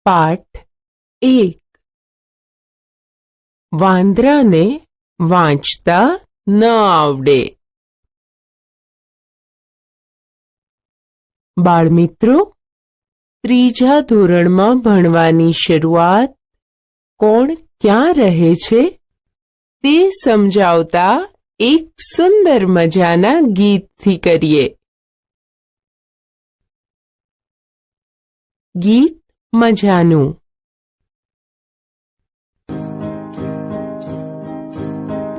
પાઠ 1 વાંદરાને વાંચતા ન આવડે. બાળમિત્રો, ત્રીજા ધોરણમાં ભણવાની શરૂઆત કોણ ક્યાં રહે છે તે સમજાવતા એક સુંદર મજાના ગીતથી કરીએ. ગીત મજાનું.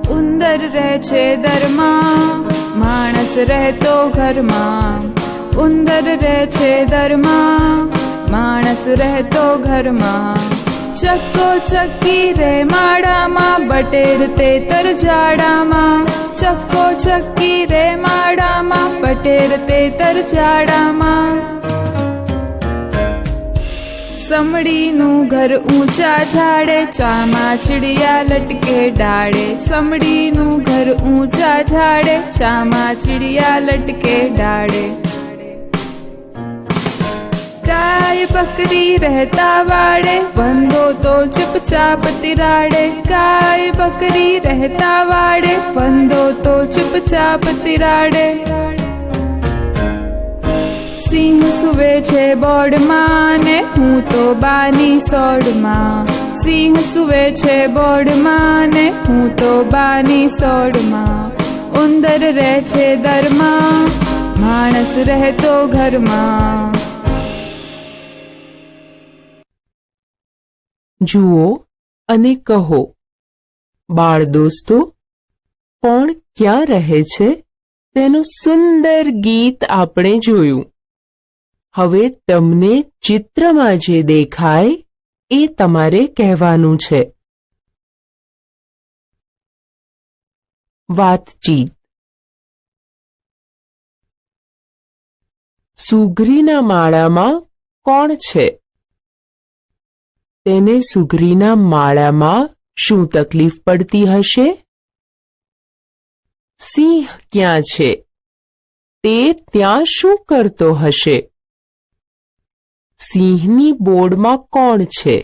ઉંદર રહે છે દરમાં, માણસ રહેતો ઘરમાં. ઉંદર રહે છે દરમાં, માણસ રહેતો ઘરમાં. ચક્કો ચક્કી રે માળામાં, બટેર તેતર જાડામાં. ચક્કો ચક્કી રે માળામાં, બટેર તેતર જાડામાં. સમડીનું ઘર ઊંચા ઝાડે, ચામાચીડિયા લટકે ડાળે. સમડીનું ઘર ઊંચા ઝાડે, ચામાચીડિયા લટકે ડાળે. ગાય બકરી રહેતા વાડે, વંદો તો ચૂપચાપ તિરાડે. ગાય બકરી રહેતા વાડે, વંદો તો ચૂપચાપ તિરાડે. સિંહ સુવે છે બોર્ડમાં ને હું તો બાની સોડમાં. સિંહ સુવે છે બોર્ડમાં ને હું તો બાની સોડમાં. ઉંદર રહે છે દરમાં, માણસ રહેતો ઘરમાં. જુઓ અને કહો. બાળ દોસ્તો, કોણ ક્યાં રહે છે તેનું સુંદર ગીત આપણે જોયું. હવે તમને ચિત્રમાં જે દેખાય એ તમારે કહેવાનું છે. વાતચીત. સુગરીના માળામાં કોણ છે? તેને સુગરીના માળામાં શું તકલીફ પડતી હશે? સિંહ ક્યાં છે? તે ત્યાં શું કરતો હશે? સિંહની બોર્ડમાં કોણ છે?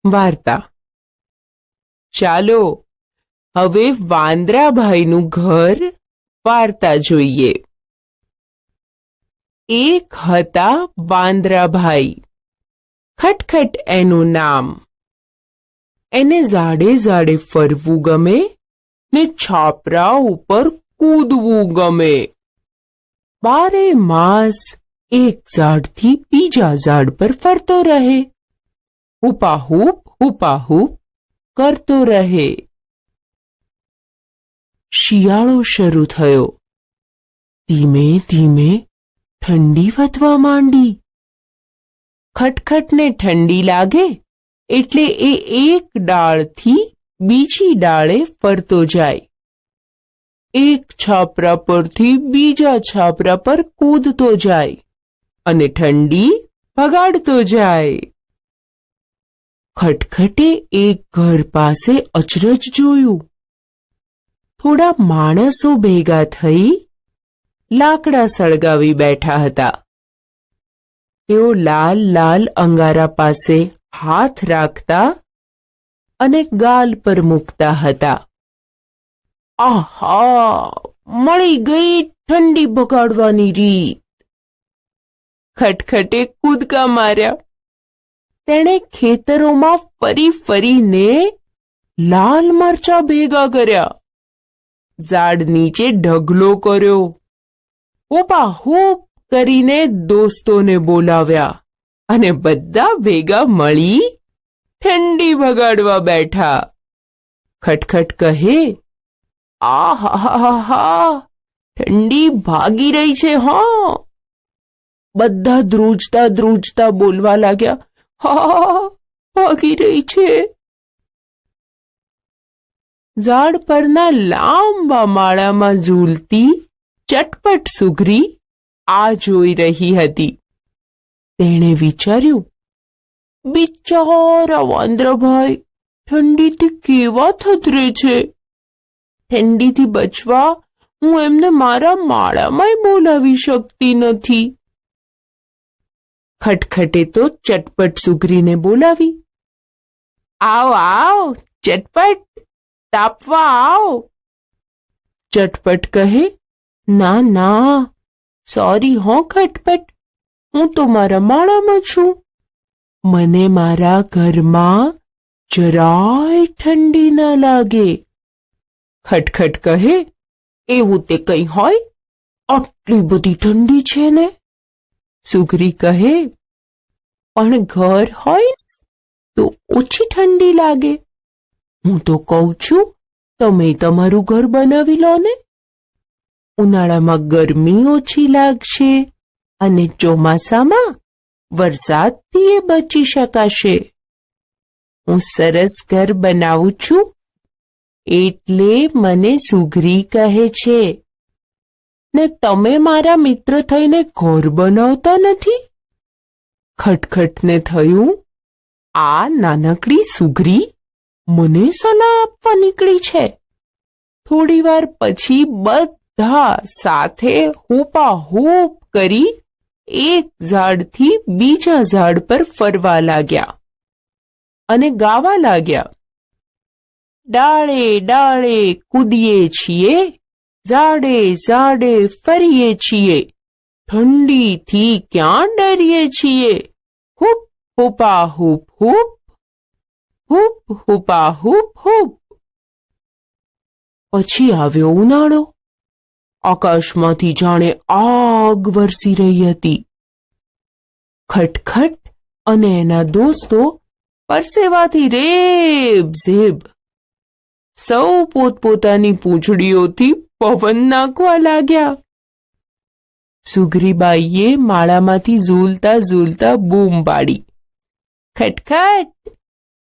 વાર્તા. ચાલો હવે વાંદરાભાઈનું ઘર વાર્તા જોઈએ. એક હતા વાંદરાભાઈ. ખટખટ એનું નામ. એને ઝાડે ઝાડે ફરવું ગમે ને છાપરા ઉપર કૂદવું ગમે. બારે માસ એક ઝાડથી બીજા ઝાડ પર ફરતો રહે. હુપાહૂપ કરતો રહે. શિયાળો શરૂ થયો. ધીમે ધીમે ઠંડી વધવા માંડી. ખટખટને ઠંડી લાગે એટલે એ એક ડાળથી બીજી ડાળે ફરતો જાય. એક છાપરા પરથી બીજા છાપરા પર કૂદતો જાય અને ઠંડી ભગાડતો જાય. ખટખટે એક ઘર પાસે અચરજ જોયું. થોડા માણસો ભેગા થઈ લાકડા સળગાવી બેઠા હતા. તેઓ લાલ લાલ અંગારા પાસે હાથ રાખતા અને ગાલ પર મૂકતા હતા. આહા, મળી ગઈ ઠંડી ભગાડવાની રીત. ખટખટે કૂદકા માર્યા. તેણે ખેતરોમાં ફરી ફરીને લાલ મરચાં ભેગા કર્યા. ઝાડ નીચે ઢગલો કર્યો. હુપાહૂપ કરીને દોસ્તોને બોલાવ્યા અને બધા ભેગા મળી ઠંડી ભગાડવા બેઠા. ખટખટ કહે, આહાહાહા, ઠંડી ભાગી રહી છે. હા. બધા ધ્રુજતા ધ્રુજતા બોલવા લાગ્યા, હા, ભાગી રહી છે. ઝાડ પરના લાંબા માળામાં ઝૂલતી ચટપટ સુગરી આ જોઈ રહી હતી. તેણે વિચાર્યું, બિચારા વાંદરાભાઈ ઠંડીથી કેવા થથરે છે. ઠંડીથી બચવા હું એમને મારા માળામાંય બોલાવી શકતી નથી. ખટખટે તો ચટપટ સુગ્રીને બોલાવી. આવ આવ ચટપટ, તાપવા આવ. ચટપટ કહે, ના ના, સોરી હો ખટપટ, હું તો મારા માળામાં છું. મને મારા ઘરમાં જરાય ઠંડી ન લાગે. ખટખટ કહે, એવું તે કંઈ હોય? આટલી બધી ઠંડી છે ને? સુગ્રી કહે, પણ ઘર હોય તો ઓછી ઠંડી લાગે. હું તો કહું છું, તમે તમારું ઘર બનાવી લો ને. ઉનાળામાં ગરમી ઓછી લાગશે અને ચોમાસામાં વરસાદથી એ બચી શકાશે. હું સરસ ઘર બનાવું છું એટલે મને સુગ્રી કહે છે, ને તમે મારા મિત્ર થઈને ઘર બનાવતા નથી. ખટખટને થયું, આ નાનકડી સુગ્રી મને સલાહ આપવા નીકળી છે. થોડી વાર પછી બધા સાથે હૂપાહૂપ કરી એક ઝાડથી બીજા ઝાડ પર ફરવા લાગ્યા અને ગાવા લાગ્યા. ડાળે ડાળે કૂદીએ છીએ, ઝાડે ઝાડે ફરીએ છીએ, ઠંડીથી ક્યાં ડરીએ છીએ. હૂપ હૂપા હૂપ હૂપ, હૂપ હૂપા હૂપ હૂપ. પછી આવ્યો ઉનાળો. આકાશમાંથી જાણે આગ વરસી રહી હતી. ખટખટ અને એના દોસ્તો પરસેવાથી રેબઝેબ. સૌ પોતપોતાની પૂંછડીઓથી પવન નાખવા લાગ્યા. સુગ્રીબાઈએ માળામાંથી ઝૂલતા ઝૂલતા બૂમ પાડી, ખટખટ,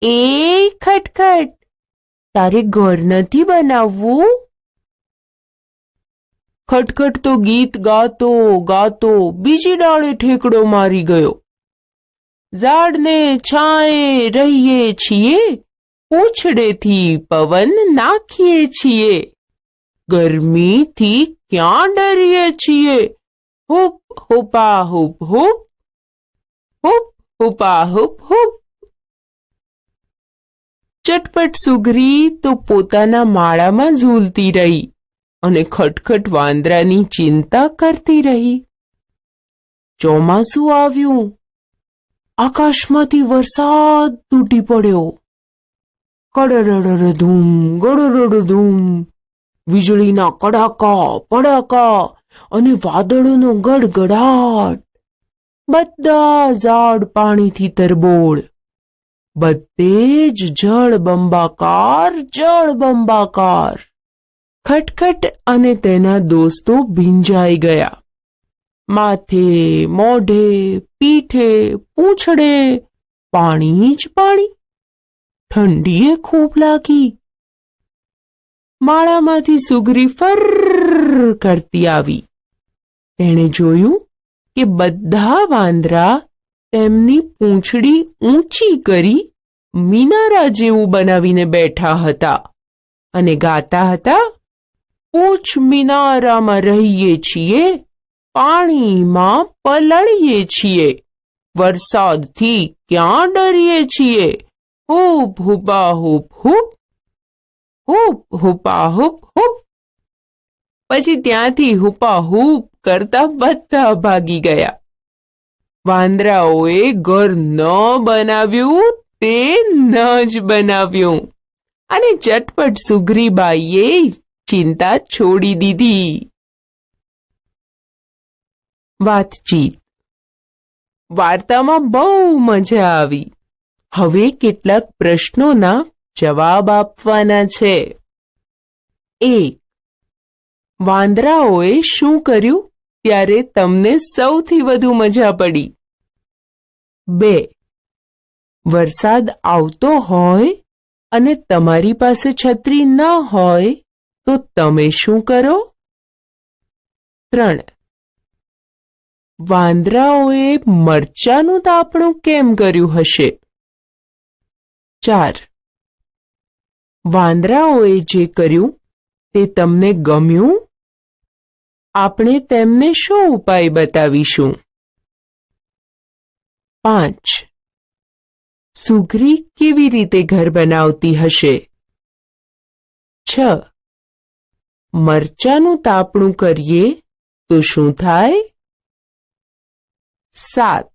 એ ખટખટ, તારે ઘર નથી બનાવવું? ખટખટ તો ગીત ગાતો ગાતો બીજી ડાળે ઠેકડો મારી ગયો. ઝાડને છાંયે રહીએ છીએ, પૂંછડેથી પવન નાખીએ છીએ, ગરમીથી ક્યાં ડરીએ છીએ. હૂપ હૂપા હૂપ હૂપ, હૂપ હૂપા હૂપ હૂપ. ચટપટ સુગ્રી તો પોતાના માળામાં ઝૂલતી રહી અને ખટખટ વાંદરાની ચિંતા કરતી રહી. ચોમાસું આવ્યું. આકાશમાંથી વરસાદ તૂટી પડ્યો. કડરડધૂમ ગડરડધૂમ, વીજળીના કડાકા પડાકા અને વાદળોનો ગડગડાટ. બધા ઝાડ પાણીથી તરબોળ. બધે જ જળબંબાકાર જળબંબાકાર. ખટખટ અને તેના દોસ્તો ભીંજાઈ ગયા. માથે, મોઢે, પીઠે, પૂંછડે પાણી જ પાણી. ઠંડીએ ખૂબ લાગી. માળામાંથી સુગ્રી ફર કરતી આવી. તેણે જોયું કે બધા વાંદરા તેમની પૂંછડી ઊંચી કરી મિનારા જેવું બનાવીને બેઠા હતા અને ગાતા હતા, પૂંછ મિનારામાં રહીએ છીએ, પાણીમાં પલળીએ છીએ, વરસાદથી ક્યાં ડરીએ છીએ. હૂપ હૂપા હૂપ હૂપ, હૂપ હૂપા હૂપ હૂપ. પછી ત્યાંથી હૂપા હૂપ કરતા બધા ભાગી ગયા. વાંદરાઓએ ઘર ન બનાવ્યું તે ન જ બનાવ્યું અને ચટપટ સુગ્રીબાઈએ ચિંતા છોડી દીધી. વાતચીત. વાર્તામાં બહુ મજા આવી. હવે કેટલાક પ્રશ્નોના જવાબ આપવાના છે. 1. વાંદરાઓએ શું કર્યું ત્યારે તમને સૌથી વધુ મજા પડી? 2. વરસાદ આવતો હોય અને તમારી પાસે છત્રી ન હોય તો તમે શું કરો? 3. વાંદરાઓએ મરચાનું તાપણું કેમ કર્યું હશે? 4. વાંદરાઓએ જે કર્યું તે તમને ગમ્યું આપણે તેમને શો ઉપાય બતાવીશું? 5. સુઘરી કેવી રીતે ઘર બનાવતી હશે? 6. મરચાનું તાપણું કરીએ તો શું થાય? 7.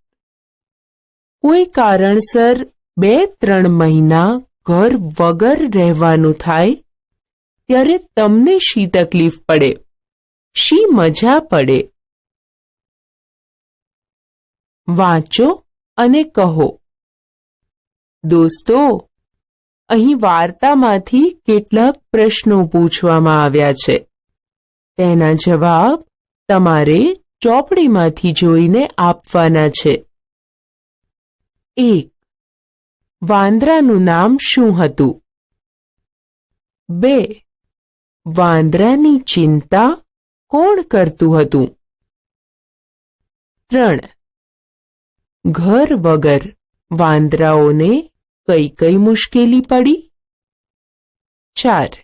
કોઈ કારણસર 2-3 મહિના ઘર વગર રહેવાનું થાય ત્યારે તમને શી તકલીફ પડે, શી મજા પડે? વાંચો અને કહો. દોસ્તો, અહીં વાર્તામાંથી કેટલાક પ્રશ્નો પૂછવામાં આવ્યા છે. તેના જવાબ તમારે ચોપડીમાંથી જોઈને આપવાના છે. 1. વાંદરાનું નામ શું હતું? 2. વાંદરાની ચિંતા કોણ કરતું હતું? 3. ઘર વગર વાંદરાઓને કઈ કઈ મુશ્કેલી પડી? 4.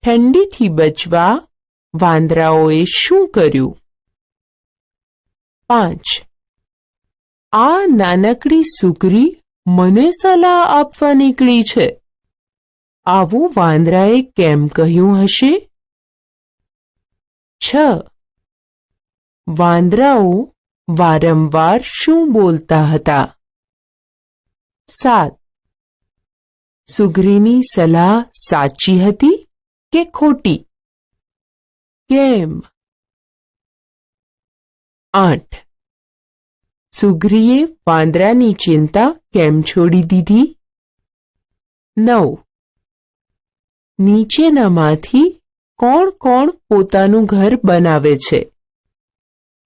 ઠંડીથી બચવા વાંદરાઓએ શું કર્યું? 5. આ નાનકડી સુઘરી મને સલાહ આપવા નીકળી છે. આવું વાંદરાએ કેમ કહ્યું હશે? 6. વાંદરાઓ વારંવાર શું બોલતા હતા? 7. સુઘરીની સલાહ સાચી હતી કે ખોટી? કેમ? 8. સુઘરીએ વાંદરાની ચિંતા કેમ છોડી દીધી? 9. નીચેનામાંથી કોણ કોણ પોતાનું ઘર બનાવે છે?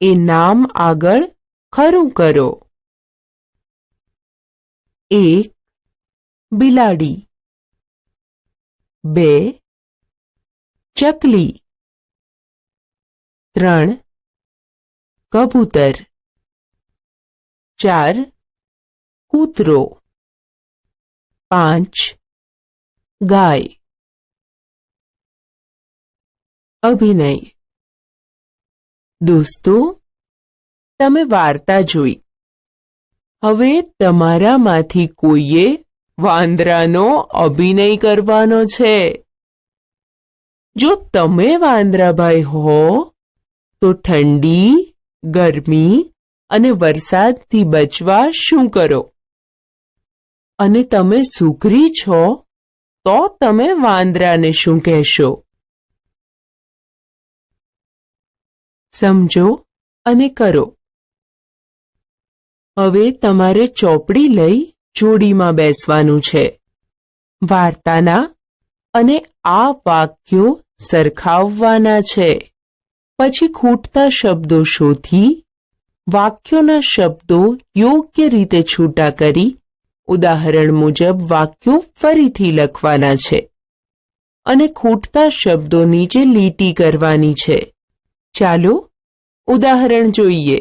એ નામ આગળ ખરું કરો. 1. બિલાડી. 2. ચકલી. 3. કબૂતર. 4. કૂતરો. 5. ગાય. અભિનય. દોસ્તો, તમે વાર્તા જોઈ. હવે તમારામાંથી કોઈએ વાંદરાનો અભિનય કરવાનો છે. જો તમે વાંદરાભાઈ હો તો ઠંડી, ગરમી અને વરસાદથી બચવા શું કરો? અને તમે સુઘરી છો તો તમે વાંદરાને શું કહેશો? સમજો અને કરો. હવે તમારે ચોપડી લઈ જોડીમાં બેસવાનું છે. વાર્તાના અને આ વાક્યો સરખાવવાના છે. પછી ખૂટતા શબ્દો શોધી વાક્યોના શબ્દો યોગ્ય રીતે છૂટા કરી ઉદાહરણ મુજબ વાક્યો ફરીથી લખવાના છે અને ખૂટતા શબ્દો નીચે લીટી કરવાની છે. ચાલો ઉદાહરણ જોઈએ.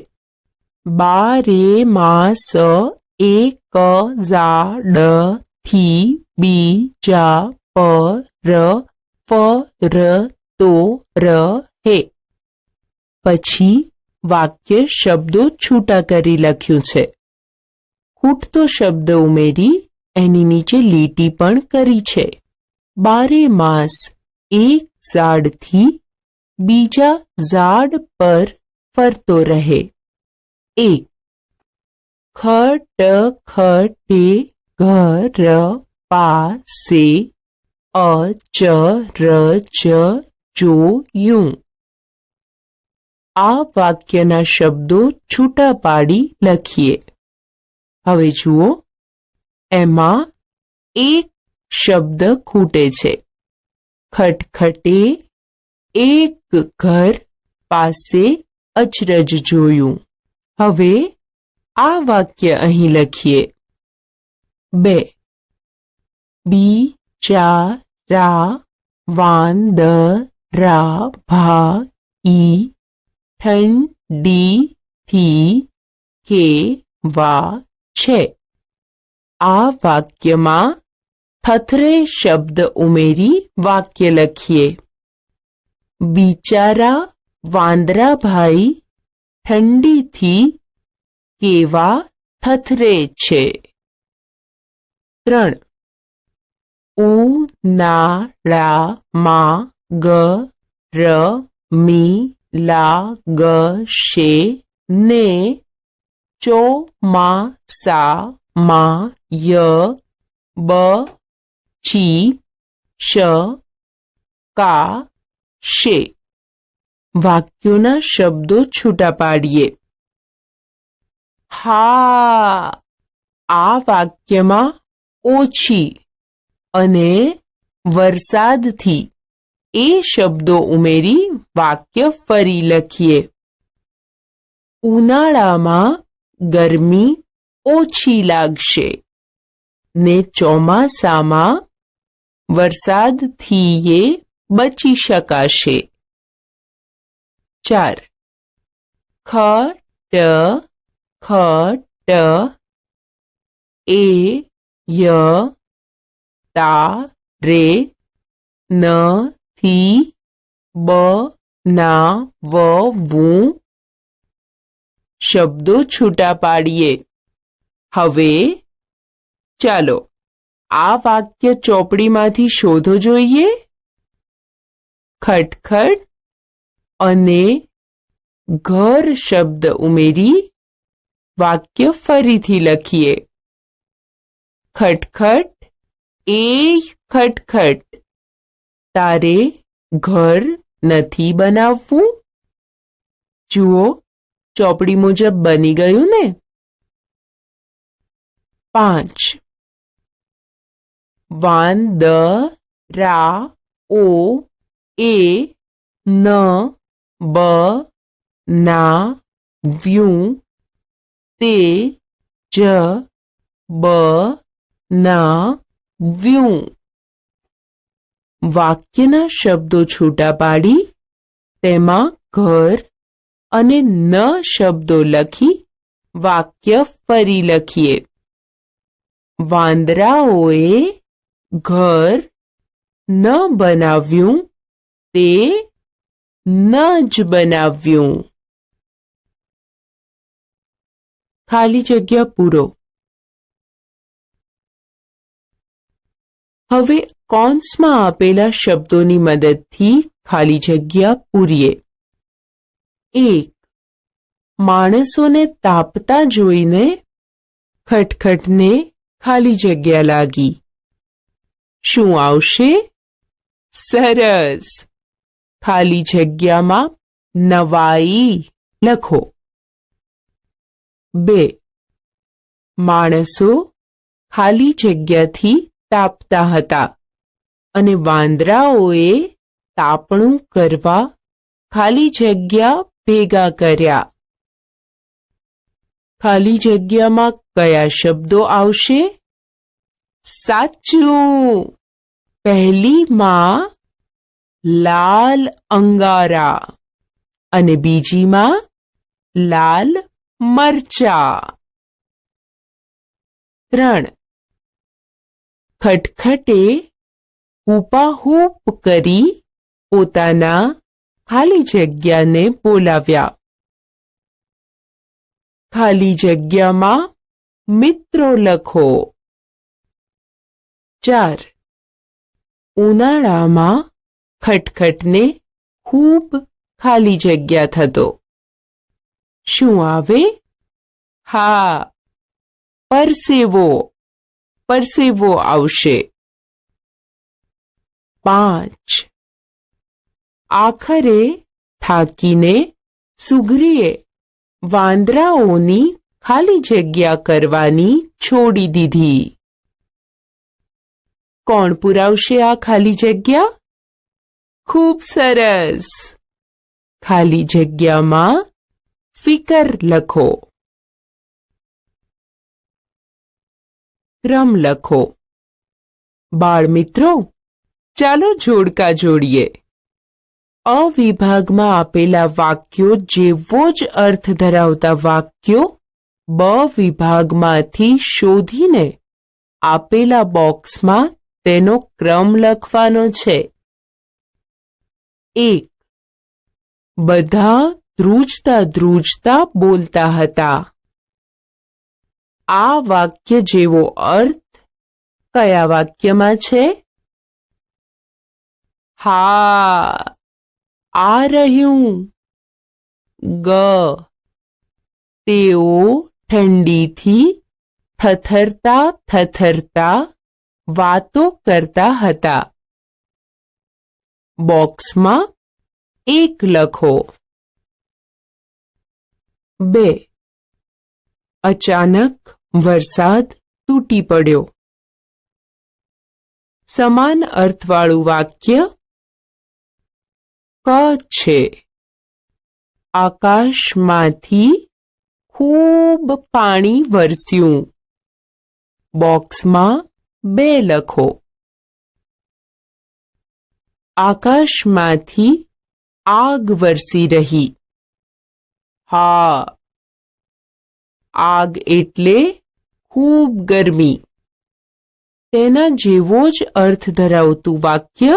12 માસ એક ઝાડથી બીજા પર ફરતો રહે. પછી વાક્ય શબ્દો છૂટા કરી લખ્યું છે. ખૂટતો શબ્દ ઉમેરી એની નીચે લીટી પણ કરી છે. 12 માસ એક ઝાડથી બીજા ઝાડ પર ફરતો રહે. 1. ખટખટે ઘર પાસે અચરજ જોયું. આ વાક્યના શબ્દો છૂટા પાડી લખીએ. હવે જુઓ, એમાં એક શબ્દ ખૂટે છે. ખટખટે એક ઘર પાસે અચરજ જોયું. હવે આ વાક્ય અહીં લખીએ. 2. બિચારા વાંદરાભાઈ ઠંડીથી કેવા છે. આ વાક્યમાં થથરે શબ્દ ઉમેરી વાક્ય લખીએ. બિચારા વાંદરાભાઈ ઠંડીથી કેવા થથરે છે? 3. ઉનાળામાં ગરમી લાગશે ને ચોમાસામાં બચી શકાશે. વાક્યોના શબ્દો છૂટા પાડીએ. હા, આ વાક્યમાં ઓછી અને વરસાદથી એ શબ્દો ઉમેરી વાક્ય ફરી લખીએ. ઉનાળામાં ગરમી ઓછી લાગશે ને ચોમાસામાં વરસાદથી એ બચી શકાશે. 4. ખટ એ તારે નથી બનાવવું. શબ્દો છૂટા પાડીએ. હવે ચાલો આ વાક્ય ચોપડીમાંથી શોધો જોઈએ. ખટખટ અને ઘર શબ્દ ઉમેરી વાક્ય ફરીથી લખીએ. ખટખટ એ ખટખટ તારે ઘર નથી બનાવવું? જુઓ, ચોપડી મુજબ બની ગયું ને? 5. વાંદરાઓ એ બનાવ્યું તે જ બનાવ્યું. વાક્યના શબ્દો છૂટા પાડી તેમાં ઘર અને ન શબ્દો લખી વાક્ય ફરી લખીએ. વાંદરાઓએ ઘર ન બનાવ્યું તે ન જ બનાવ્યું. ખાલી જગ્યા પૂરો. હવે કૌંસમાં આપેલા શબ્દોની મદદથી ખાલી જગ્યા પૂરીએ. 1. માણસોને તાપતા જોઈને ખટખટને ખાલી જગ્યા લાગી. શું આવશે? સરસ! ખાલી જગ્યામાં નવાઈ લખો. 2. માણસો ખાલી જગ્યાથી તાપતા હતા અને વાંદરાઓએ તાપણું કરવા ખાલી જગ્યા ભેગા કર્યા. ખાલી જગ્યામાં કયા શબ્દો આવશે? સાચું! પહેલીમાં લાલ અંગારા અને બીજીમાં લાલ મરચા. 3. ખટખટે હૂપાહૂપ કરી પોતાના ખાલી જગ્યાને બોલાવ્યા. ખાલી જગ્યામાં મિત્રો લખો. 4. ઉનાળામાં ખટખટને ખૂબ ખાલી જગ્યા થતો. શું આવે? હા, પરસેવો આવશે. 5. આખરે થાકીને સુઘરીએ વાંદરાઓની ખાલી જગ્યા કરવાની છોડી દીધી. કોણ પુરાવશે આ ખાલી જગ્યા? ખૂબ સરસ! ખાલી જગ્યામાં ફિકર લખો. ક્રમ લખો. બાળમિત્રો, ચાલો જોડકા જોડીએ. અ વિભાગમાં આપેલા વાક્યો જેવો જ અર્થ ધરાવતા વાક્યો બ વિભાગમાંથી શોધીને આપેલા બોક્સમાં તેનો ક્રમ લખવાનો છે. 1. બધા ધ્રુજતા ધ્રુજતા બોલતા હતા. આ વાક્ય જેવો અર્થ કયા વાક્યમાં છે? હા, આ રહ્યું. ગ. તેઓ ઠંડીથી થથરતા થથરતા વાતો કરતા હતા. બોક્સમાં 1 લખો. 2. અચાનક વરસાદ તૂટી પડ્યો. સમાન અર્થવાળું વાક્ય ક છે. આકાશમાંથી ખૂબ પાણી વરસ્યું. બોક્સમાં 2 લખો. આકાશમાંથી આગ વરસી રહી. હા, આગ એટલે ખૂબ ગરમી. તેના જેવો જ અર્થ ધરાવતું વાક્ય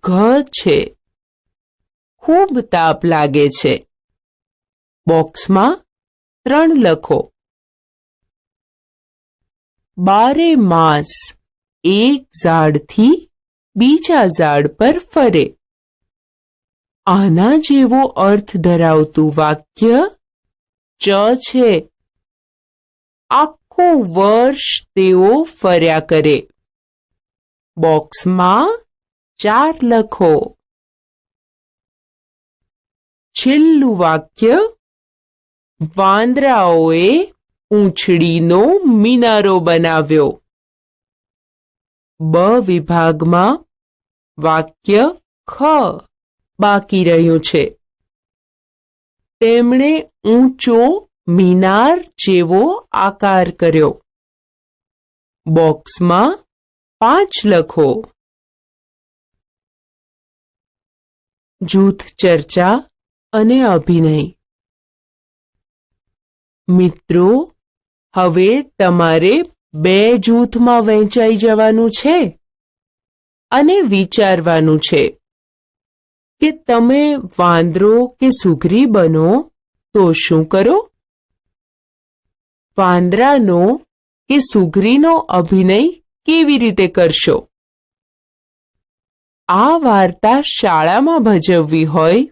ઘ છે. ખૂબ તાપ લાગે છે. બોક્સમાં 3 લખો. 12 માસ એક ઝાડથી બીજા ઝાડ પર ફરે. આના જેવો અર્થ ધરાવતું વાક્ય ચ છે. આખું વર્ષ તેઓ ફર્યા કરે. બોક્સમાં 4 લખો. છેલ્લું વાક્ય વાંદરાઓએ પૂંછડીનો મિનારો બનાવ્યો. બ વિભાગમાં વાક્ય ખ બાકી રહ્યું છે. તેમણે ઊંચો મિનાર જેવો આકાર કર્યો. બોક્સમાં 5 લખો. જૂથ ચર્ચા અને અભિનય. મિત્રો, હવે તમારે 2 જૂથમાં વહેંચાઈ જવાનું છે અને વિચારવાનું છે કે તમે વાંદરો કે સુગ્રી બનો તો શું કરો? વાંદરાનો કે સુગ્રીનો અભિનય કેવી રીતે કરશો? આ વાર્તા શાળામાં ભજવવી હોય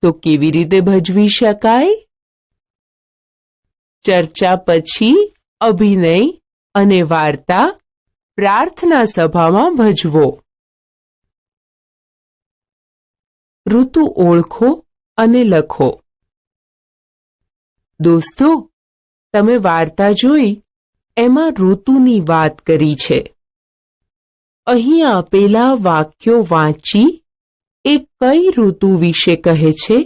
તો કેવી રીતે ભજવી શકાય? ચર્ચા પછી અભિનય અને વાર્તા પ્રાર્થના સભામાં ભજવો. ઋતુ ઓળખો અને લખો. દોસ્તો, તમે વાર્તા જોઈ એમાં ઋતુની વાત કરી છે. અહીં આપેલા વાક્યો વાંચી એ કઈ ઋતુ વિશે કહે છે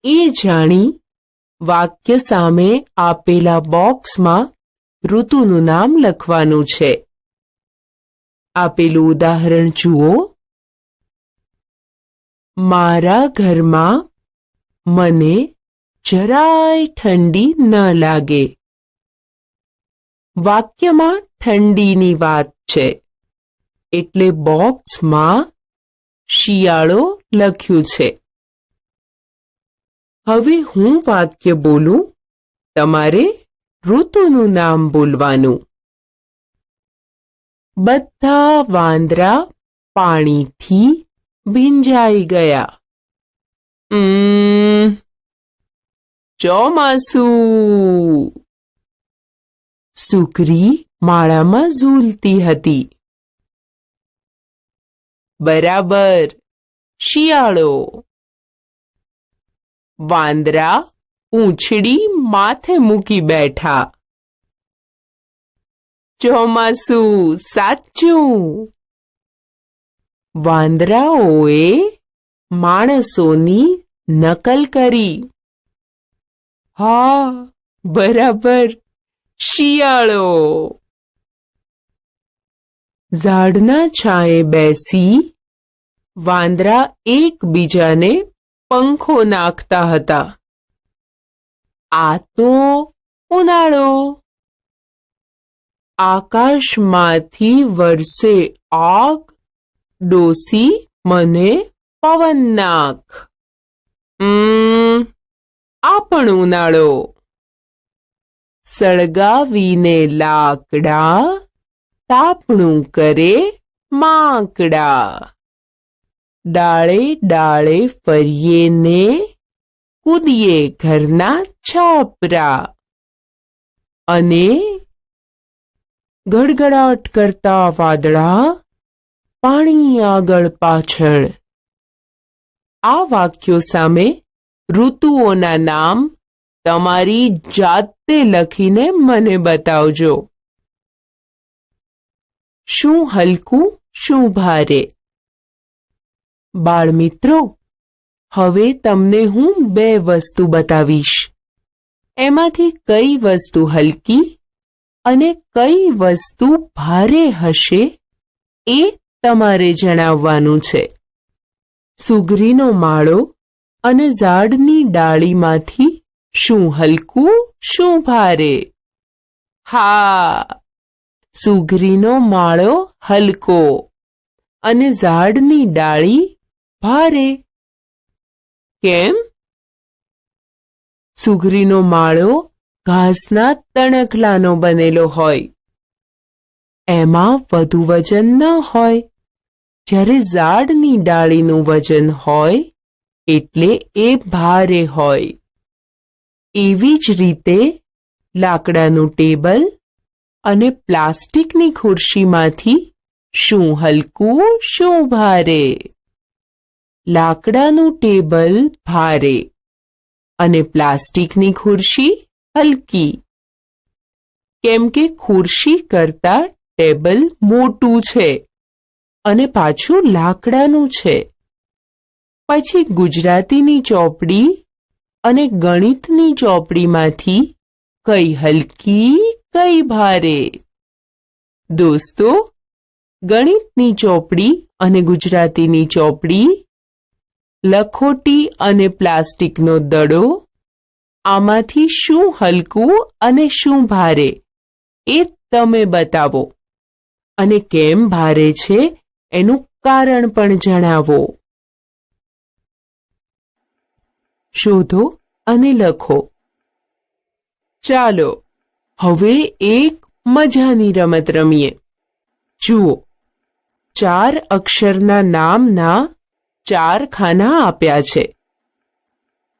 એ જાણી વાક્ય સામે આપેલા બોક્સમાં ઋતુનું નામ લખવાનું છે. આપેલું ઉદાહરણ જુઓ. મારા ઘરમાં મને જરાય ઠંડી ન લાગે. વાક્યમાં ઠંડીની વાત છે એટલે બોક્સમાં શિયાળો લખ્યું છે. હવે હું વાક્ય બોલું, તમારે ઋતુનું નામ બોલવાનું. બધા વાંદરા પાણીથી ભીંજાઈ ગયા. ચોમાસું. સુગ્રી માળામાં ઝૂલતી હતી. બરાબર, શિયાળો. વાંદરા પૂંછડી માથે મૂકી બેઠા. ચોમાસું, સાચું. વાંદરાઓએ માણસોની નકલ કરી. હા, બરાબર, શિયાળો. ઝાડના છાંયે બેસી વાંદરા એકબીજાને પંખો નાખતા હતા. આ તો ઉનાળો. આકાશમાંથી વરસે આગ. ડોસી, મને પવન નાખ. આ પણ ઉનાળો. સળગાવીને લાકડા તાપણું કરે માંકડા. ડાળે ડાળે ફરીએ ને કૂદીએ ઘરના છાપરા. અને ગડગડાટ કરતા વાદળા પાણી આગળ પાછળ. આ વાક્યો સામે ઋતુઓના નામ તમારી જાતે લખીને મને બતાવજો. શું હલકું, શું ભારે? બાળમિત્રો, હવે તમને હું 2 વસ્તુ બતાવીશ. એમાંથી કઈ વસ્તુ હલકી અને કઈ વસ્તુ ભારે હશે એ તમારે જણાવવાનું છે. સુગરીનો માળો અને ઝાડની ડાળીમાંથી શું હલકું, શું ભારે? હા, સુગરીનો માળો હલકો અને ઝાડની ડાળી ભારે. કેમ? સુગરીનો માળો ઘાસના તણખલાનો બનેલો હોય. એમાં વધુ વજન ન હોય, જ્યારે ઝાડની ડાળીનું વજન હોય એટલે એ ભારે હોય. એવી જ રીતે લાકડાનું ટેબલ અને પ્લાસ્ટિકની ખુરશીમાંથી શું હલકું, શું ભારે? લાકડાનું ટેબલ ભારે અને પ્લાસ્ટિકની ખુરશી હલકી. કેમ કે ખુરશી કરતાં ટેબલ મોટું છે અને પાછું લાકડાનું છે. પછી ગુજરાતીની ચોપડી અને ગણિતની ચોપડીમાંથી કઈ હલકી, કઈ ભારે? દોસ્તો, ગણિતની ચોપડી અને ગુજરાતીની ચોપડી, લખોટી અને પ્લાસ્ટિકનો દડો, આમાંથી શું હલકું અને શું ભારે એ તમે બતાવો. અને કેમ ભારે છે એનું કારણ પણ જણાવો. શોધો અને લખો. ચાલો હવે એક મજાની રમત રમીએ. જુઓ, 4 અક્ષરના નામના 4 ખાના આપ્યા છે.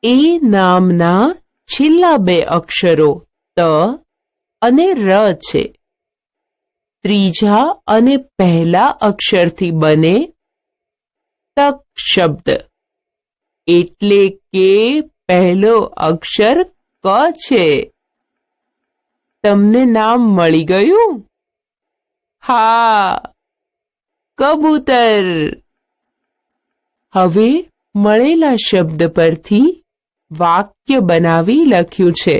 એ નામના છેલ્લા 2 અક્ષરો ત અને ર છે. ત્રીજા અને પહેલા અક્ષરથી બને તક શબ્દ. એટલે કે પહેલો અક્ષર ક છે. તમને નામ મળી ગયું? હા, કબૂતર. હવે મળેલા શબ્દ પરથી વાક્ય બનાવી લખ્યું છે.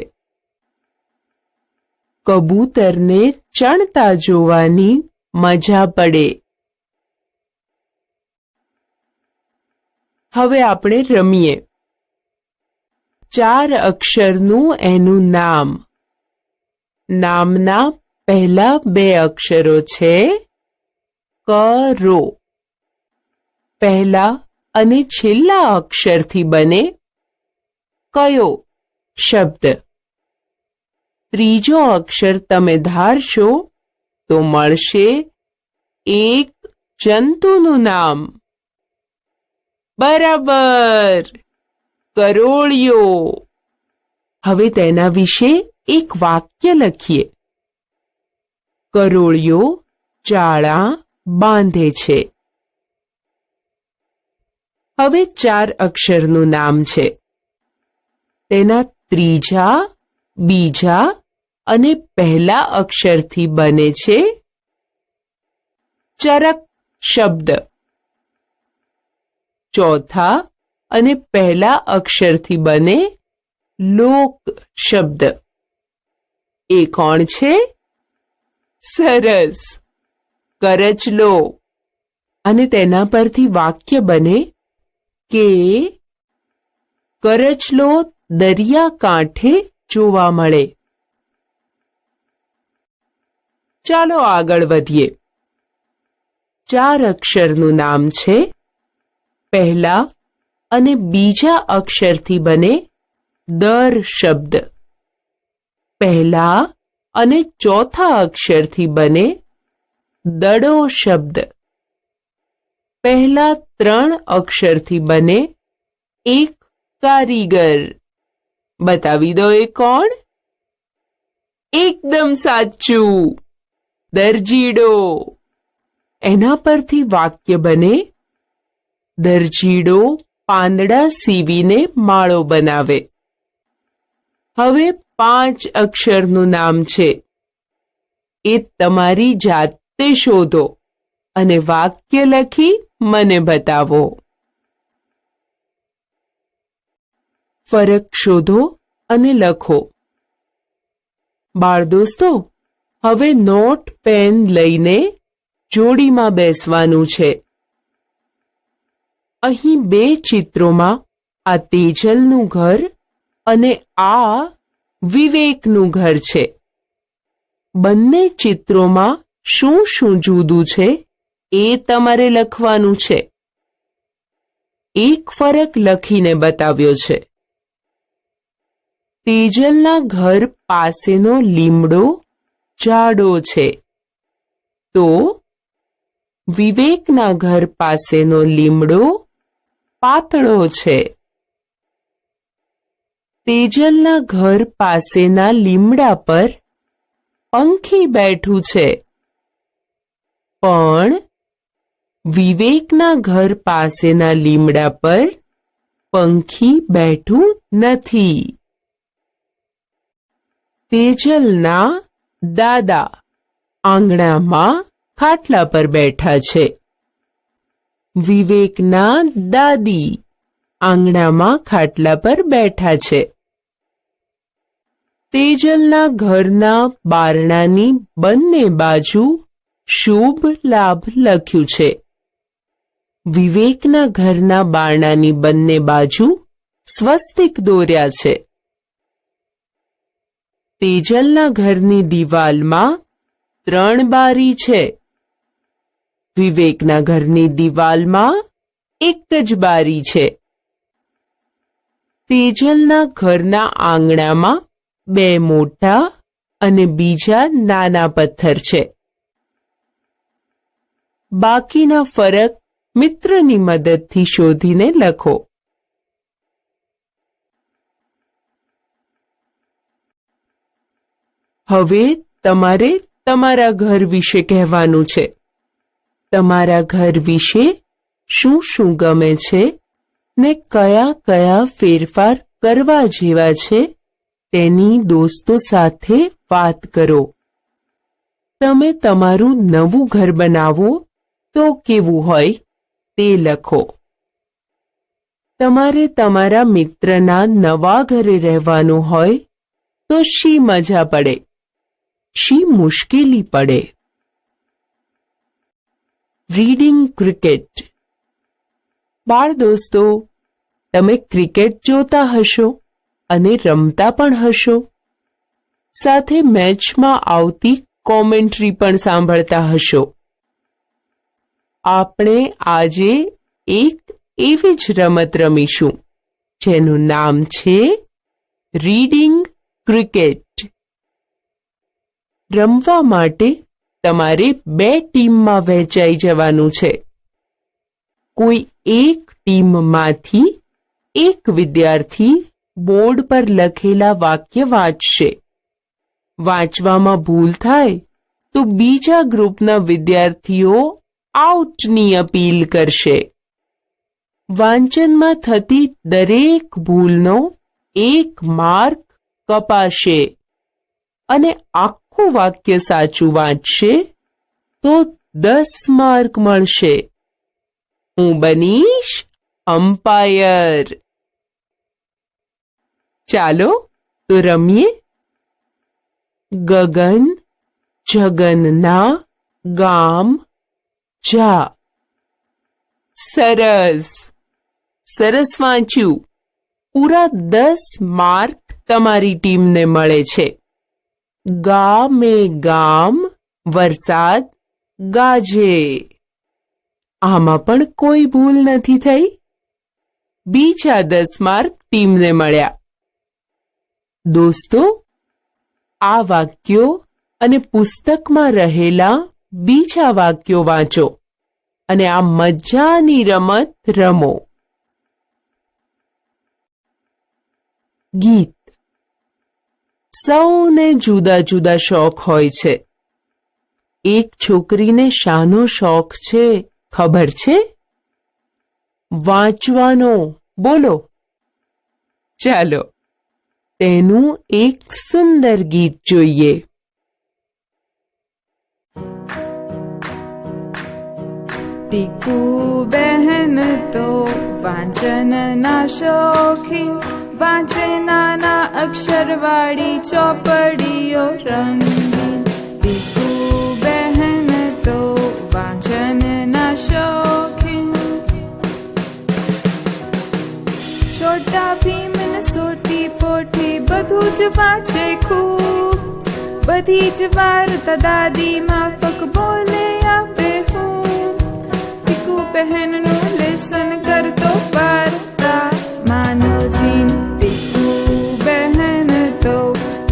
કબૂતરને ચણતા જોવાની મજા પડે. હવે આપણે રમીએ. 4 અક્ષરનું એનું નામ. નામના પહેલા 2 અક્ષરો છે કરો. પહેલા અને છેલ્લા અક્ષરથી બને કયો શબ્દ. ત્રીજો અક્ષર તમે ધારશો તો મળશે એક જંતુનું નામ. બરાબર, કરોળિયો. હવે તેના વિશે એક વાક્ય લખીએ. કરોળિયો જાળા બાંધે છે. હવે 4 અક્ષરનું નામ છે. તેના ત્રીજા, બીજા અને પહેલા અક્ષરથી બને છે ચરક શબ્દ. ચોથા અને પહેલા અક્ષરથી બને લોક શબ્દ. એ કોણ છે? સરસ, કરચલો. અને તેના પરથી વાક્ય બને કે કરચલો દરિયા કાંઠે જોવા મળે. ચાલો આગળ વધીએ. 4 અક્ષરનું નામ છે. પહેલા અને બીજા અક્ષરથી બને દર શબ્દ. પહેલા અને ચોથા અક્ષરથી બને દડો શબ્દ. પહેલા 3 અક્ષરથી બને એક કારીગર. બતાવી દો એ કોણ? એકદમ સાચું, દરજીડો. એના પરથી વાક્ય બને દરજીડો પાંદડા સીવીને માળો બનાવે. હવે 5 અક્ષરનું નામ છે, એ તમારી જાતે શોધો અને વાક્ય લખી મને બતાવો. ફરક શોધો અને લખો. બાળ દોસ્તો, હવે નોટ પેન લઈને જોડીમાં બેસવાનું છે. અહીં 2 ચિત્રોમાં આ તેજલનું ઘર અને આ વિવેકનું ઘર છે. બંને ચિત્રોમાં શું શું જુદું છે એ તમારે લખવાનું છે. એક ફરક લખીને બતાવ્યો છે. તેજલના ઘર પાસેનો લીમડો જાડો છે, તો વિવેકના ઘર પાસેનો લીમડો પાતળો છે. તેજલના ઘર પાસેના લીમડા પર પંખી બેઠું છે, પણ વિવેકના ઘર પાસેના લીમડા પર પંખી બેઠું નથી. તેજલના દાદા આંગણામાં ખાટલા પર બેઠા છે. વિવેકના દાદી આંગણામાં ખાટલા પર બેઠા છે. તેજલના ઘરના બારણાની બંને બાજુ શુભ લાભ લખ્યું છે. વિવેકના ઘરના બારણાની બંને બાજુ સ્વસ્તિક દોર્યા છે. તેજલના ઘરની દિવાલમાં 3 બારી છે. વિવેકના ઘરની દિવાલમાં એક જ બારી છે. તેજલના ઘરના આંગણામાં 2 મોટા અને બીજા નાના પથ્થર છે. બાકીના ફરક મિત્રની મદદથી શોધીને લખો. હવે તમારે તમારા ઘર વિશે કહેવાનું છે. તમારા ઘર વિશે શું શું ગમે છે ને કયા કયા ફેરફાર કરવા જેવા છે તેની દોસ્તો સાથે વાત કરો. તમે તમારું નવું ઘર બનાવો તો કેવું હોય તે લખો. તમારે તમારા મિત્રના નવા ઘરે રહેવાનું હોય તો શી મજા પડે, શી મુશ્કેલી પડે. Reading cricket. બાળ દોસ્તો, તમે ક્રિકેટ જોતા હશો અને રમતા પણ હશો. સાથે મેચમાં આવતી કોમેન્ટ્રી પણ સાંભળતા હશો. આપણે આજે એક એવી જ રમત રમીશું જેનું નામ છે રીડિંગ ક્રિકેટ. રમવા માટે તમારે 2 ટીમમાં વહેંચાઈ જવાનું છે. કોઈ એક ટીમમાંથી એક વિદ્યાર્થી બોર્ડ પર લખેલા વાક્ય વાંચશે. વાંચવામાં ભૂલ થાય તો બીજા ગ્રુપના વિદ્યાર્થીઓ આઉટની અપીલ કરશે. વાંચનમાં થતી દરેક ભૂલનો 1 માર્ક કપાશે અને આખું વાક્ય સાચું વાંચશે તો 10 માર્ક મળશે. હું બનીશ અમ્પાયર. ચાલો તો રમીએ. ગગન જગનના ગામ જા. સરસ સરસ વાંચ્યું. પૂરા 10 માર્ક તમારી ટીમને મળે છે. ગામે ગામ વરસાદ ગાજે. આમાં પણ કોઈ ભૂલ નથી થઈ. બીજા 10 માર્ક ટીમને મળ્યા. દોસ્તો, આ વાક્યો અને પુસ્તકમાં રહેલા બીજા વાક્યો વાંચો અને આ મજાની રમત રમો. ગીત. સૌને જુદા જુદા શોખ હોય છે. એક છોકરીને શાનો શોખ છે ખબર છે? વાંચવાનો. બોલો. ચાલો તેનું એક સુંદર ગીત જોઈએ. ટીકુ બહેન તો વાંચનના શોખીન, વાંચે નાના અક્ષરવાળી ચોપડીઓ રંગીન. ટીકુ બહેન તો વાંચનના શોખીન, છોટા ભીમ ને સોટી ફોટી બધું જ વાંચે ખૂબ. બધી જ વાર્તા દાદી માફક બોલે આપે હું. ટીકુ બહેનનું લેસન કરતો વાર્તા માનો જીન. ટીકુ બહેન તો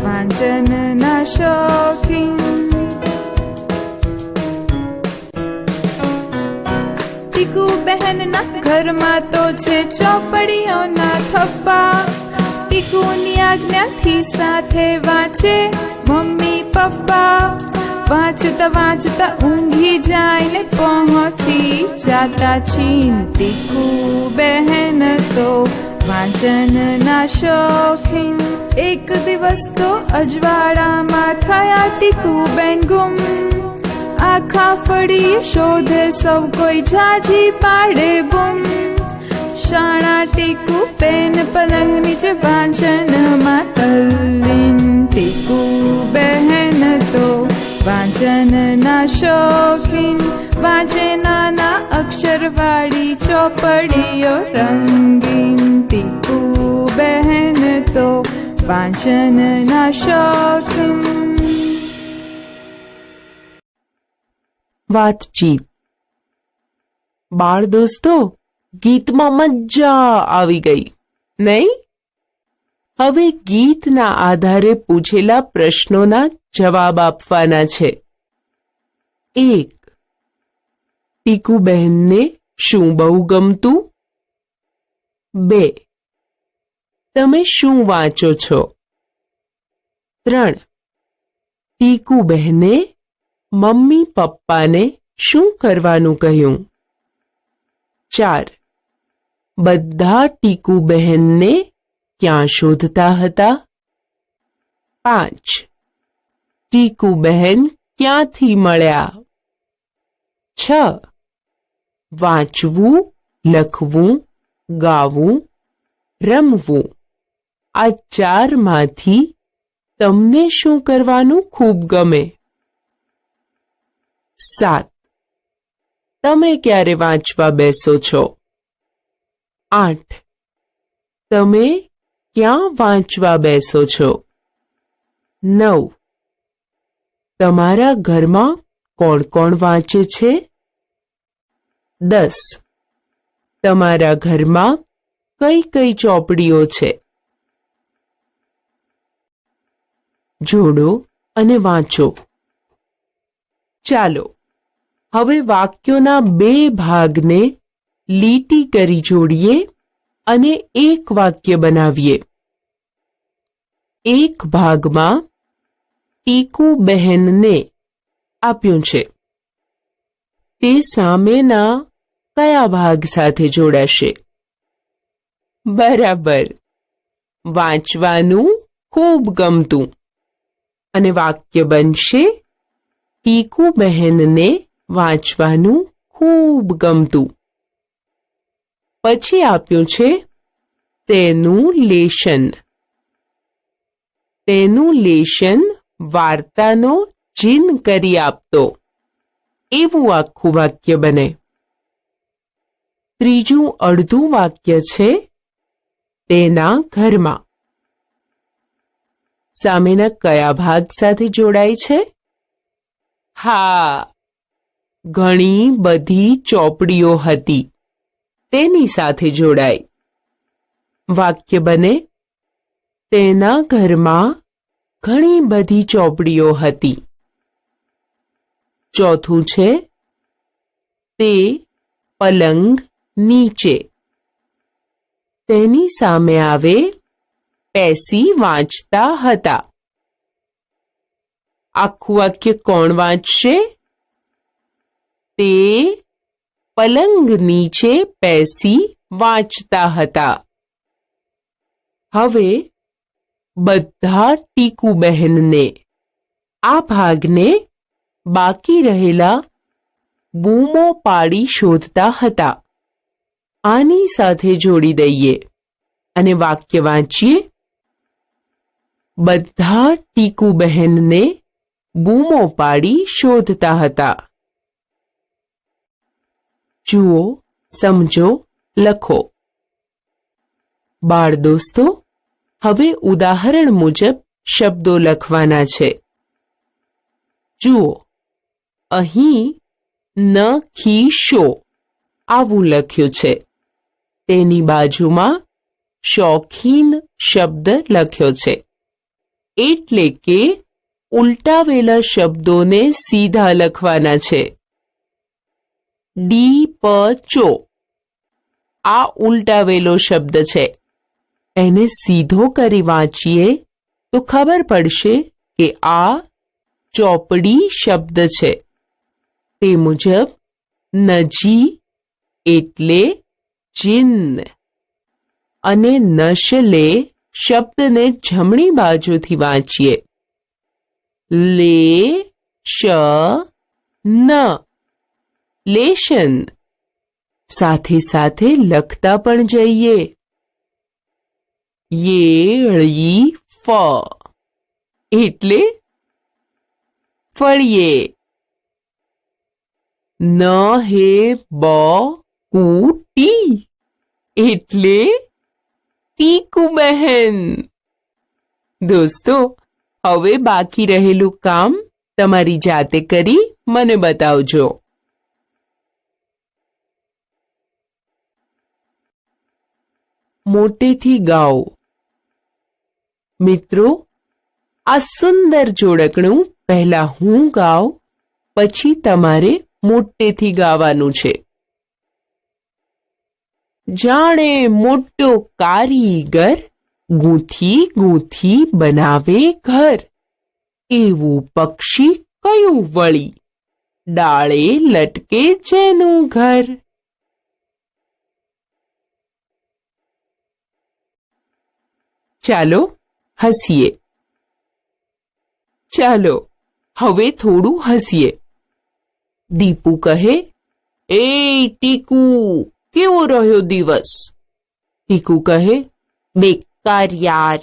વાંચનના શોખીન. ટીકુ બહેનના ઘરમાં તો છે ચોપડીઓના થપ્પા. ટીકુની આજ્ઞાથી સાથે વાંચે મમ્મી પપ્પા. વાંચતા વાંચતા ઊંઘી જાય ને પહોંચી જાતા ચીન. ટીકુ બહેન તો વાંચનના શોખીન. એક દિવસ તો અજવાળામાં થયા ટીકુ બેન ગુમ. આખા ફળી શોધે સૌ કોઈ જાજી પાડે બૂમ. શાણા ટીકુ બેન પલંગ નીચે વાંચનમાં તલ્લીન. ટીકુ બહેન તો વાંચનના શોખીન, વાંચે નાના અક્ષરવાળી ચોપડીઓ રંગીન. ટીકુ બહેન તો વાંચનના શોખીન. વાતચીત. બાળ દોસ્તો, ગીતમાં મજા આવી ગઈ નહીં? હવે ગીતના આધારે પૂછેલા પ્રશ્નોના જવાબ આપવાના છે. 1. ટીકુ બહેનને શું બહુ ગમતું? 2. તમે શું વાંચો છો? 3. ટીકુ બહેને મમ્મી પપ્પાને શું કરવાનું કહ્યું? 4. બધા ટીકુ બહેનને ક્યાં શોધતા હતા? 5. ટીકુ બહેન ક્યાંથી મળ્યા? 6. વાંચવું, લખવું, ગાવું, રમવું આ 4માંથી તમને શું કરવાનું ખૂબ ગમે? 7. તમે ક્યારે વાંચવા બેસો છો? 8. તમે ક્યાં વાંચવા બેસો છો? 9. તમારા ઘરમાં કોણ કોણ વાંચે છે? 10. તમારા ઘરમાં કઈ કઈ ચોપડીઓ છે? જોડો અને વાંચો. ચાલો હવે વાક્યોના 2 ભાગને લીટી કરી જોડીએ અને એક વાક્ય બનાવીએ. એક ભાગમાં ટીકુ બહેનને આપ્યું છે. તે સામેના કયા ભાગ સાથે જોડાશે? બરાબર, વાંચવાનું ખૂબ ગમતું. અને વાક્ય બનશે ટીકુ બહેનને વાંચવાનું ખૂબ ગમતું. પછી આપ્યું છે તેનું લેશન. તેનું લેશન વાર્તાનો જીન કરી આપતો એવું આખું વાક્ય બને. ત્રીજું અડધું વાક્ય છે તેના ઘરમાં. સામેના કયા ભાગ સાથે જોડાય છે? હા, ઘણી બધી ચોપડીઓ હતી તેની સાથે જોડાય. વાક્ય બને, તેના ઘરમાં ઘણી બધી ચોપડીઓ હતી. ચોથું છે, તે પલંગ નીચે. તેની સામે આવે, પેસી વાંચતા હતા. આખું વાક્ય કોણ વાંચશે? તે પલંગ નીચે પેસી વાંચતા હતા. હવે બધા ટીકુબહેનને આ ભાગને બાકી રહેલા બૂમો પાડી શોધતા હતા. આની સાથે જોડી દઈએ અને વાક્ય વાંચીએ. બધા ટીકુબહેનને બૂમો પાડી શોધતા હતા. જુઓ, સમજો, લખો. બાળ દોસ્તો, હવે ઉદાહરણ મુજબ શબ્દો લખવાના છે. જુઓ, અહીં નખીશો આવું લખ્યું છે. તેની બાજુમાં શોખીન શબ્દ લખ્યો છે. એટલે કે ઉલટાવેલા શબ્દોને સીધા લખવાના છે. ડીપચો આ ઉલટાવેલો શબ્દ છે. એને સીધો કરી વાંચીએ તો ખબર પડશે કે આ ચોપડી શબ્દ છે. તે મુજબ નજી એટલે જીન અને નશલે શબ્દને જમણી બાજુથી વાંચીએ. લે શ ન લેશન. સાથે સાથે લખતા પણ જઈએ. યેળી ફ એટલે ફળીએ. ન હે બ કુટી એટલે ટીકુ બહેન. દોસ્તો, હવે બાકી રહેલું કામ તમારી જાતે કરી મને બતાવજો. મોટેથી ગાઓ. મિત્રો, આ સુંદર જોડકણું પહેલા હું ગાઉં, પછી તમારે મોટેથી ગાવાનું છે. જાણે મોટો કારીગર ગૂંથી ગૂંથી બનાવે ઘર, એવું પક્ષી કયું વળી, ડાળે લટકે જેનું ઘર. ચાલો હસીએ. ચાલો હવે થોડું હસીએ. દીપુ કહે, એ ટીકુ, કેવો રહ્યો દિવસ? ટીકુ કહે, બેકાર યાર,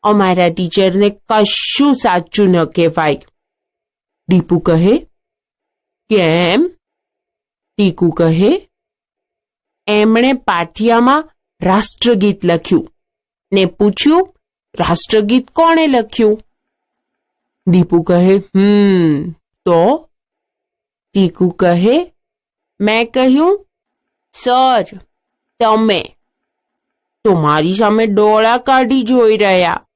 અમારા ટીચરને કશું સાચું ન કહેવાય. દીપુ કહે, કેમ? ટીકુ કહે, એમણે પાટિયામાં રાષ્ટ્રગીત લખ્યું ને પૂછ્યું, રાષ્ટ્રગીત કોણે લખ્યું? દીપુ કહે, તો? ટીકુ કહે, મેં કહ્યું, સર, તમે તો મારી સામે ડોળા કાઢી જોઈ રહ્યા.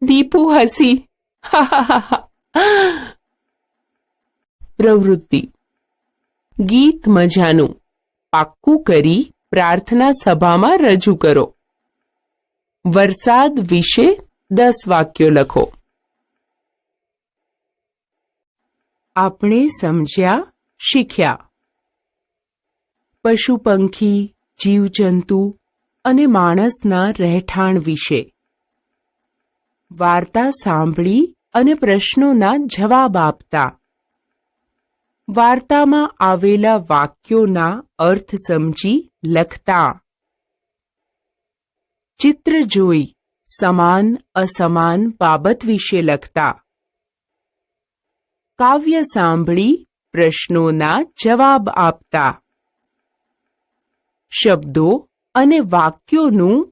દીપુ હસી. પ્રવૃત્તિ. ગીત મજાનું પાક્કું કરી પ્રાર્થના સભામાં રજૂ કરો. વરસાદ વિશે 10 વાક્યો લખો. આપણે સમજ્યા, શીખ્યા. પશુ પંખી, જીવજંતુ અને માણસના રહેઠાણ વિશે. વાર્તા સાંભળી અને પ્રશ્નોના જવાબ આપતા. વાર્તામાં આવેલા વાક્યોના અર્થ સમજી લખતા. ચિત્ર જોઈ સમાન અસમાન બાબત વિશે લખતા. કાવ્ય સાંભળી પ્રશ્નોના જવાબ આપતા. શબ્દો અને વાક્યોનું